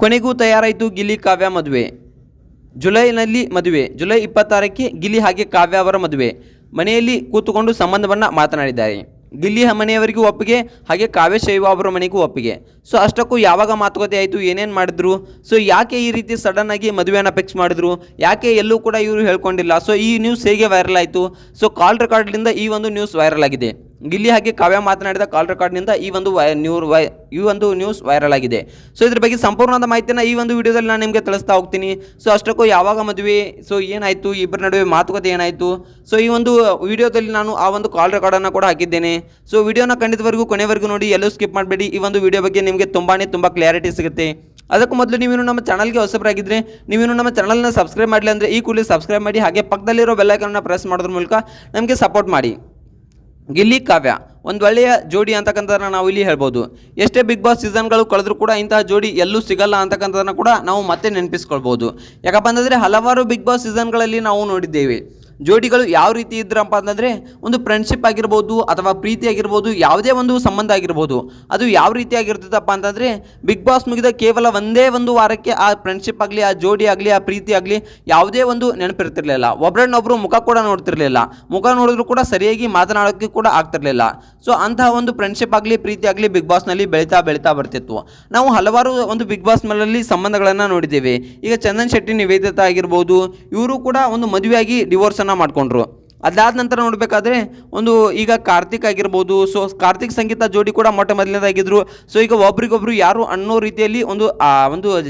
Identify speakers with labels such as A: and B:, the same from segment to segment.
A: ಕೊನೆಗೂ ತಯಾರಾಯಿತು ಗಿಲ್ಲಿ ಕಾವ್ಯ ಮದುವೆ. ಜುಲೈನಲ್ಲಿ ಮದುವೆ. ಜುಲೈ 26ಕ್ಕೆ ಗಿಲ್ಲಿ ಹಾಗೆ ಕಾವ್ಯ ಅವರ ಮದುವೆ. ಮನೆಯಲ್ಲಿ ಕೂತುಕೊಂಡು ಸಂಬಂಧವನ್ನು ಮಾತನಾಡಿದ್ದಾರೆ. ಗಿಲ್ಲಿ ಮನೆಯವರಿಗೂ ಒಪ್ಪಿಗೆ, ಹಾಗೆ ಕಾವ್ಯ ಶೈವ ಅವರ ಮನೆಗೂ ಒಪ್ಪಿಗೆ. ಸೊ ಅಷ್ಟಕ್ಕೂ ಯಾವಾಗ ಮಾತುಕತೆ ಆಯಿತು, ಏನೇನು ಮಾಡಿದ್ರು, ಸೊ ಯಾಕೆ ಈ ರೀತಿ ಸಡನ್ ಆಗಿ ಮದುವೆಯನ್ನು ಫಿಕ್ಸ್ ಮಾಡಿದ್ರು, ಯಾಕೆ ಎಲ್ಲೂ ಕೂಡ ಇವರು ಹೇಳ್ಕೊಂಡಿಲ್ಲ, ಸೊ ಈ ನ್ಯೂಸ್ ಹೇಗೆ ವೈರಲ್ ಆಯಿತು, ಸೊ ಕಾಲ್ ರೆಕಾರ್ಡ್ನಿಂದ ಈ ಒಂದು ನ್ಯೂಸ್ ವೈರಲ್ ಆಗಿದೆ. ಗಿಲ್ಲಿ ಹಾಗೆ ಕಾವ್ಯ ಮಾತನಾಡಿದ ಕಾಲ್ ರೆಕಾರ್ಡ್ನಿಂದ ಈ ಒಂದು ನ್ಯೂಸ್ ವೈರಲ್ ಆಗಿದೆ. ಸೊ ಇದ್ರ ಬಗ್ಗೆ ಸಂಪೂರ್ಣವಾದ ಮಾಹಿತಿಯನ್ನು ಈ ಒಂದು ವಿಡಿಯೋದಲ್ಲಿ ನಾನು ನಿಮಗೆ ತಿಳಿಸ್ತಾ ಹೋಗ್ತೀನಿ. ಸೊ ಅಷ್ಟಕ್ಕೂ ಯಾವಾಗ ಮದುವೆ, ಸೊ ಏನಾಯಿತು, ಇಬ್ಬರ ನಡುವೆ ಮಾತುಕತೆ ಏನಾಯಿತು, ಸೊ ಈ ಒಂದು ವಿಡಿಯೋದಲ್ಲಿ ನಾನು ಆ ಒಂದು ಕಾಲ್ ರೆಕಾರ್ಡನ್ನು ಕೂಡ ಹಾಕಿದ್ದೇನೆ. ಸೊ ವಿಡಿಯೋನ ಖಂಡಿತವರೆಗೂ ಕೊನೆವರೆಗೂ ನೋಡಿ, ಎಲ್ಲೂ ಸ್ಕಿಪ್ ಮಾಡಬೇಡಿ. ಈ ಒಂದು ವಿಡಿಯೋ ಬಗ್ಗೆ ನಿಮಗೆ ತುಂಬ ಕ್ಲಾರಿಟಿ ಸಿಗುತ್ತೆ. ಅದಕ್ಕೂ ಮೊದಲು ನೀವೇನು ನಮ್ಮ ಚಾನಲ್ಗೆ ಹೊಸಬರಾಗಿದ್ದರೆ, ನೀವೇನು ನಮ್ಮ ಚಾನಲ್ನ ಸಬ್ಸ್ಕ್ರೈಬ್ ಮಾಡಲಿ ಅಂದರೆ ಈ ಕೂಡಲೇ ಸಬ್ಸ್ಕ್ರೈಬ್ ಮಾಡಿ, ಹಾಗೆ ಪಕ್ಕದಲ್ಲಿರೋ ಬೆಲ್ ಐಕಾನ್ನ ಪ್ರೆಸ್ ಮಾಡೋದ್ರ ಮೂಲಕ ನಮಗೆ ಸಪೋರ್ಟ್ ಮಾಡಿ. ಗಿಲ್ಲಿ ಕಾವ್ಯ ಒಂದು ಒಳ್ಳೆಯ ಜೋಡಿ ಅಂತಕ್ಕಂಥದ್ದನ್ನ ನಾವು ಇಲ್ಲಿ ಹೇಳ್ಬೋದು. ಎಷ್ಟೇ ಬಿಗ್ ಬಾಸ್ ಸೀಸನ್ಗಳು ಕಳೆದ್ರೂ ಕೂಡ ಇಂತಹ ಜೋಡಿ ಎಲ್ಲೂ ಸಿಗಲ್ಲ ಅಂತಕ್ಕಂಥದ್ದನ್ನು ಕೂಡ ನಾವು ಮತ್ತೆ ನೆನಪಿಸ್ಕೊಳ್ಬೋದು. ಯಾಕಪ್ಪ ಅಂತಂದರೆ ಹಲವಾರು ಬಿಗ್ ಬಾಸ್ ಸೀಸನ್ಗಳಲ್ಲಿ ನಾವು ನೋಡಿದ್ದೇವೆ ಜೋಡಿಗಳು ಯಾವ ರೀತಿ ಇದ್ರಪ್ಪ ಅಂತಂದರೆ, ಒಂದು ಫ್ರೆಂಡ್ಶಿಪ್ ಆಗಿರ್ಬೋದು ಅಥವಾ ಪ್ರೀತಿ ಆಗಿರ್ಬೋದು, ಯಾವುದೇ ಒಂದು ಸಂಬಂಧ ಆಗಿರ್ಬೋದು, ಅದು ಯಾವ ರೀತಿಯಾಗಿರ್ತದಪ್ಪ ಅಂತಂದರೆ ಬಿಗ್ ಬಾಸ್ ಮುಗಿದ ಕೇವಲ ಒಂದೇ ಒಂದು ವಾರಕ್ಕೆ ಆ ಫ್ರೆಂಡ್ಶಿಪ್ ಆಗಲಿ, ಆ ಜೋಡಿ ಆಗಲಿ, ಆ ಪ್ರೀತಿ ಆಗಲಿ ಯಾವುದೇ ಒಂದು ನೆನಪಿರ್ತಿರ್ಲಿಲ್ಲ. ಒಬ್ಬರನ್ನೊಬ್ಬರು ಮುಖ ಕೂಡ ನೋಡ್ತಿರ್ಲಿಲ್ಲ. ಮುಖ ನೋಡಿದ್ರು ಕೂಡ ಸರಿಯಾಗಿ ಮಾತನಾಡೋಕ್ಕೆ ಕೂಡ ಆಗ್ತಿರ್ಲಿಲ್ಲ. ಸೊ ಅಂತಹ ಒಂದು ಫ್ರೆಂಡ್ಶಿಪ್ ಆಗಲಿ, ಪ್ರೀತಿ ಆಗಲಿ ಬಿಗ್ ಬಾಸ್ನಲ್ಲಿ ಬೆಳೀತಾ ಬರ್ತಿತ್ತು. ನಾವು ಹಲವಾರು ಒಂದು ಬಿಗ್ ಬಾಸ್ ಮೇಲಲ್ಲಿ ಸಂಬಂಧಗಳನ್ನು ನೋಡಿದ್ದೇವೆ. ಈಗ ಚಂದನ್ ಶೆಟ್ಟಿ ನಿವೇದಿತಾ ಆಗಿರ್ಬೋದು, ಇವರು ಕೂಡ ಒಂದು ಮದುವೆಯಾಗಿ ಡಿವೋರ್ಸನ್ನು ಮಾಡ್ಕೊಂಡ್ರು. ಅದಾದ ನಂತರ ನೋಡಬೇಕಾದ್ರೆ ಒಂದು ಈಗ ಕಾರ್ತಿಕ್ ಆಗಿರ್ಬೋದು, ಸೊ ಕಾರ್ತಿಕ್ ಸಂಗೀತ ಜೋಡಿ ಕೂಡ ಮೊಟ್ಟ ಮೊದಲನೇದಾಗಿದ್ದರು. ಸೊ ಈಗ ಒಬ್ರಿಗೊಬ್ರು ಯಾರು ಅನ್ನೋ ರೀತಿಯಲ್ಲಿ ಒಂದು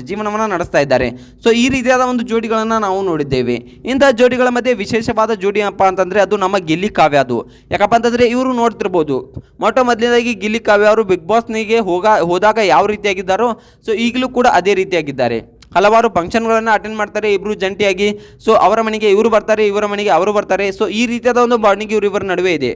A: ಜೀವನವನ್ನು ನಡೆಸ್ತಾ ಇದ್ದಾರೆ. ಸೊ ಈ ರೀತಿಯಾದ ಒಂದು ಜೋಡಿಗಳನ್ನು ನಾವು ನೋಡಿದ್ದೇವೆ. ಇಂತಹ ಜೋಡಿಗಳ ಮಧ್ಯೆ ವಿಶೇಷವಾದ ಜೋಡಿ ಏನಪ್ಪ ಅಂತಂದರೆ ಅದು ನಮ್ಮ ಗಿಲ್ಲಿ ಕಾವ್ಯ. ಅದು ಯಾಕಪ್ಪ ಅಂತಂದರೆ ಇವರು ನೋಡ್ತಿರ್ಬೋದು, ಮೊಟ್ಟ ಮೊದಲನೇದಾಗಿ ಗಿಲ್ಲಿ ಕಾವ್ಯ ಅವರು ಬಿಗ್ ಬಾಸ್ನಿಗೆ ಹೋದಾಗ ಯಾವ ರೀತಿಯಾಗಿದ್ದಾರೋ ಸೊ ಈಗಲೂ ಕೂಡ ಅದೇ ರೀತಿಯಾಗಿದ್ದಾರೆ. ಹಲವಾರು ಫಂಕ್ಷನ್ಗಳನ್ನು ಅಟೆಂಡ್ ಮಾಡ್ತಾರೆ ಇಬ್ಬರು ಜಂಟಿಯಾಗಿ. ಸೊ ಅವರ ಮನೆಗೆ ಇವರು ಬರ್ತಾರೆ, ಇವರ ಮನೆಗೆ ಅವರು ಬರ್ತಾರೆ. ಸೊ ಈ ರೀತಿಯಾದ ಒಂದು ಬಾಂಡಿಂಗ್ ಇವರಿಬ್ಬರ ನಡುವೆ ಇದೆ.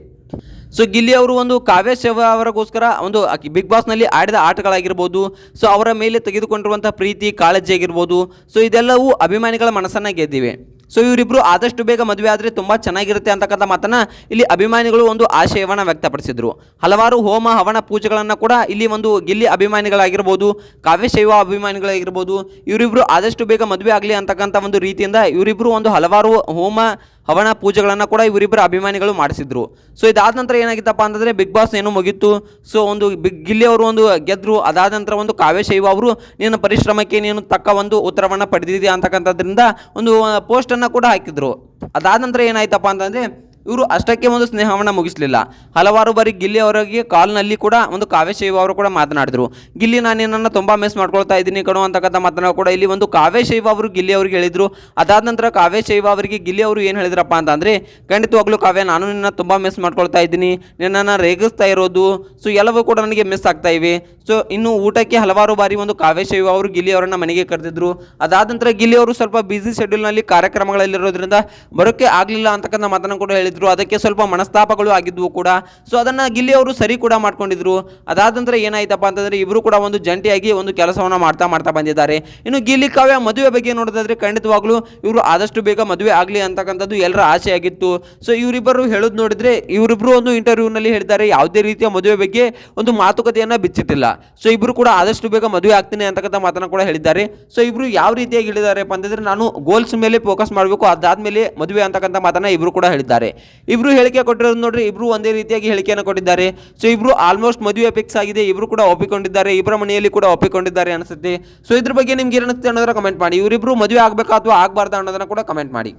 A: ಸೊ ಗಿಲ್ಲಿ ಅವರು ಒಂದು ಕಾವ್ಯ ಶೈವ ಅವರಿಗೋಸ್ಕರ ಒಂದು ಬಿಗ್ ಬಾಸ್ನಲ್ಲಿ ಆಡಿದ ಆಟಗಳಾಗಿರ್ಬೋದು, ಸೊ ಅವರ ಮೇಲೆ ತೆಗೆದುಕೊಂಡಿರುವಂಥ ಪ್ರೀತಿ ಕಾಳಜಿ ಆಗಿರ್ಬೋದು, ಸೊ ಇದೆಲ್ಲವೂ ಅಭಿಮಾನಿಗಳ ಮನಸ್ಸನ್ನು ಗೆದ್ದಿವೆ. ಸೊ ಇವರಿಬ್ಬರು ಆದಷ್ಟು ಬೇಗ ಮದುವೆ ಆದರೆ ತುಂಬ ಚೆನ್ನಾಗಿರುತ್ತೆ ಅಂತಕ್ಕಂಥ ಮಾತನ್ನು ಇಲ್ಲಿ ಅಭಿಮಾನಿಗಳು ಒಂದು ಆಶಯವನ್ನು ವ್ಯಕ್ತಪಡಿಸಿದರು. ಹಲವಾರು ಹೋಮ ಹವನ ಪೂಜೆಗಳನ್ನು ಕೂಡ ಇಲ್ಲಿ ಒಂದು ಗಿಲ್ಲಿ ಅಭಿಮಾನಿಗಳಾಗಿರ್ಬೋದು, ಕಾವ್ಯ ಶೈವ ಅಭಿಮಾನಿಗಳಾಗಿರ್ಬೋದು, ಇವರಿಬ್ಬರು ಆದಷ್ಟು ಬೇಗ ಮದುವೆ ಆಗಲಿ ಅಂತಕ್ಕಂಥ ಒಂದು ರೀತಿಯಿಂದ ಇವರಿಬ್ಬರು ಒಂದು ಹಲವಾರು ಹೋಮ ಹವನ ಪೂಜೆಗಳನ್ನು ಕೂಡ ಇವರಿಬ್ಬರ ಅಭಿಮಾನಿಗಳು ಮಾಡಿಸಿದ್ರು. ಸೊ ಇದಾದ ನಂತರ ಏನಾಗಿತ್ತಪ್ಪ ಅಂತಂದರೆ ಬಿಗ್ ಬಾಸ್ ಏನು ಮುಗಿತ್ತು. ಸೊ ಒಂದು ಗಿಲ್ಲಿ ಅವರು ಒಂದು ಗೆದ್ದರು. ಅದಾದ ನಂತರ ಒಂದು ಕಾವ್ಯ ಶೈವ ಅವರು ನಿನ್ನ ಪರಿಶ್ರಮಕ್ಕೆ ನೀನು ತಕ್ಕ ಒಂದು ಉತ್ತರವನ್ನು ಪಡೆದಿದ್ದೀಯ ಅಂತಕ್ಕಂಥದ್ರಿಂದ ಒಂದು ಪೋಸ್ಟನ್ನು ಕೂಡ ಹಾಕಿದ್ರು. ಅದಾದ ನಂತರ ಏನಾಯ್ತಪ್ಪ ಅಂತಂದರೆ ಇವರು ಅಷ್ಟಕ್ಕೆ ಒಂದು ಸ್ನೇಹವನ್ನು ಮುಗಿಸಲಿಲ್ಲ. ಹಲವಾರು ಬಾರಿ ಗಿಲ್ಲಿ ಅವರಿಗೆ ಕಾಲ್ನಲ್ಲಿ ಕೂಡ ಒಂದು ಕಾವ್ಯ ಶೈವ ಅವರು ಕೂಡ ಮಾತನಾಡಿದರು. ಗಿಲ್ಲಿ ನಾನು ನಿನ್ನನ್ನು ತುಂಬ ಮಿಸ್ ಮಾಡ್ಕೊಳ್ತಾ ಇದ್ದೀನಿ ಕಣೋ ಅಂತಕ್ಕಂಥ ಮಾತನ್ನು ಕೂಡ ಇಲ್ಲಿ ಒಂದು ಕಾವ್ಯ ಶೈವ ಅವರು ಗಿಲ್ಲಿ ಅವ್ರಿಗೆ ಹೇಳಿದರು. ಅದಾದ ನಂತರ ಕಾವ್ಯ ಶೈವ ಅವರಿಗೆ ಗಿಲ್ಲಿ ಅವರು ಏನು ಹೇಳಿದ್ರಪ್ಪ ಅಂತಂದರೆ, ಖಂಡಿತವಾಗ್ಲೂ ಕಾವ್ಯ ನಾನು ನಿನ್ನ ತುಂಬ ಮಿಸ್ ಮಾಡ್ಕೊಳ್ತಾ ಇದ್ದೀನಿ, ನಿನ್ನನ್ನು ರೇಗಿಸ್ತಾ ಇರೋದು, ಸೊ ಎಲ್ಲವೂ ಕೂಡ ನನಗೆ ಮಿಸ್ ಆಗ್ತಾ ಇವೆ. ಸೊ ಇನ್ನು ಊಟಕ್ಕೆ ಹಲವಾರು ಬಾರಿ ಒಂದು ಕಾವ್ಯ ಶೈವ ಅವರು ಗಿಲ್ಲಿ ಅವರನ್ನು ಮನೆಗೆ ಕರೆದಿದ್ರು. ಅದಾದ ನಂತರ ಗಿಲ್ಲಿ ಅವರು ಸ್ವಲ್ಪ ಬ್ಯುಸಿ ಶೆಡ್ಯೂಲ್ನಲ್ಲಿ ಕಾರ್ಯಕ್ರಮಗಳಲ್ಲಿರೋದ್ರಿಂದ ಬರೋಕ್ಕೆ ಆಗಲಿಲ್ಲ ಅಂತಕ್ಕಂಥ ಮಾತನ್ನು ಕೂಡ ಹೇಳಿದ್ರು. ಅದಕ್ಕೆ ಸ್ವಲ್ಪ ಮನಸ್ತಾಪಗಳು ಆಗಿದ್ವು ಕೂಡ. ಸೊ ಅದನ್ನು ಗಿಲ್ಲಿ ಅವರು ಸರಿ ಕೂಡ ಮಾಡ್ಕೊಂಡಿದ್ರು. ಅದಾದ ನಂತರ ಏನಾಯ್ತಪ್ಪ ಅಂತಂದರೆ ಇಬ್ಬರು ಕೂಡ ಒಂದು ಜಂಟಿಯಾಗಿ ಒಂದು ಕೆಲಸವನ್ನು ಮಾಡ್ತಾ ಬಂದಿದ್ದಾರೆ. ಇನ್ನು ಗಿಲ್ಲಿ ಕಾವ್ಯ ಮದುವೆ ಬಗ್ಗೆ ನೋಡೋದಾದ್ರೆ ಖಂಡಿತವಾಗ್ಲೂ ಇವರು ಆದಷ್ಟು ಬೇಗ ಮದುವೆ ಆಗಲಿ ಅಂತಕ್ಕಂಥದ್ದು ಎಲ್ಲರ ಆಸೆ ಆಗಿತ್ತು. ಸೊ ಇವರಿಬ್ಬರು ಹೇಳೋದು ನೋಡಿದ್ರೆ ಇವರಿಬ್ಬರು ಒಂದು ಇಂಟರ್ವ್ಯೂನಲ್ಲಿ ಹೇಳಿದ್ದಾರೆ ಯಾವುದೇ ರೀತಿಯ ಮದುವೆ ಬಗ್ಗೆ ಒಂದು ಮಾತುಕತೆಯನ್ನು ಬಿಚ್ಚಿಟ್ಟಿಲ್ಲ. ಸೊ ಇಬ್ಬರು ಕೂಡ ಆದಷ್ಟು ಬೇಗ ಮದುವೆ ಆಗ್ತೀನಿ ಅಂತಕ್ಕಂಥ ಮಾತನ್ನು ಕೂಡ ಹೇಳಿದ್ದಾರೆ. ಸೊ ಇಬ್ಬರು ಯಾವ ರೀತಿಯಾಗಿ ಹೇಳಿದಾರೆಪ್ಪ ಅಂತಂದರೆ ನಾನು ಗೋಲ್ಸ್ ಮೇಲೆ ಫೋಕಸ್ ಮಾಡಬೇಕು, ಅದಾದ್ಮೇಲೆ ಮದುವೆ ಅಂತಕ್ಕಂಥ ಮಾತನ್ನು ಇಬ್ಬರು ಕೂಡ ಹೇಳಿದ್ದಾರೆ. ಇಬ್ರು ಹೇಳಿಕೆ ಕೊಟ್ಟಿರೋದು ನೋಡ್ರಿ, ಇಬ್ರು ಒಂದೇ ರೀತಿಯಾಗಿ ಹೇಳಿಕೆಯನ್ನು ಕೊಟ್ಟಿದ್ದಾರೆ. ಸೊ ಇಬ್ರು ಆಲ್ಮೋಸ್ಟ್ ಮದುವೆ ಫಿಕ್ಸ್ ಆಗಿದೆ, ಇಬ್ರು ಕೂಡ ಒಪ್ಪಿಕೊಂಡಿದ್ದಾರೆ, ಇಬ್ಬರ ಮನೆಯಲ್ಲಿ ಕೂಡ ಒಪ್ಪಿಕೊಂಡಿದ್ದಾರೆ ಅನಿಸುತ್ತೆ. ಸೊ ಇದ್ರ ಬಗ್ಗೆ ನಿಮ್ಗೆ ಏನು ಅನಿಸುತ್ತೆ ಅನ್ನೋದನ್ನ ಕಮೆಂಟ್ ಮಾಡಿ. ಇವರಿಬ್ರು ಮದುವೆ ಆಗಬೇಕಾ ಅಥವಾ ಆಗಬಾರ್ದಾ ಅನ್ನೋದನ್ನ ಕೂಡ ಕಮೆಂಟ್ ಮಾಡಿ.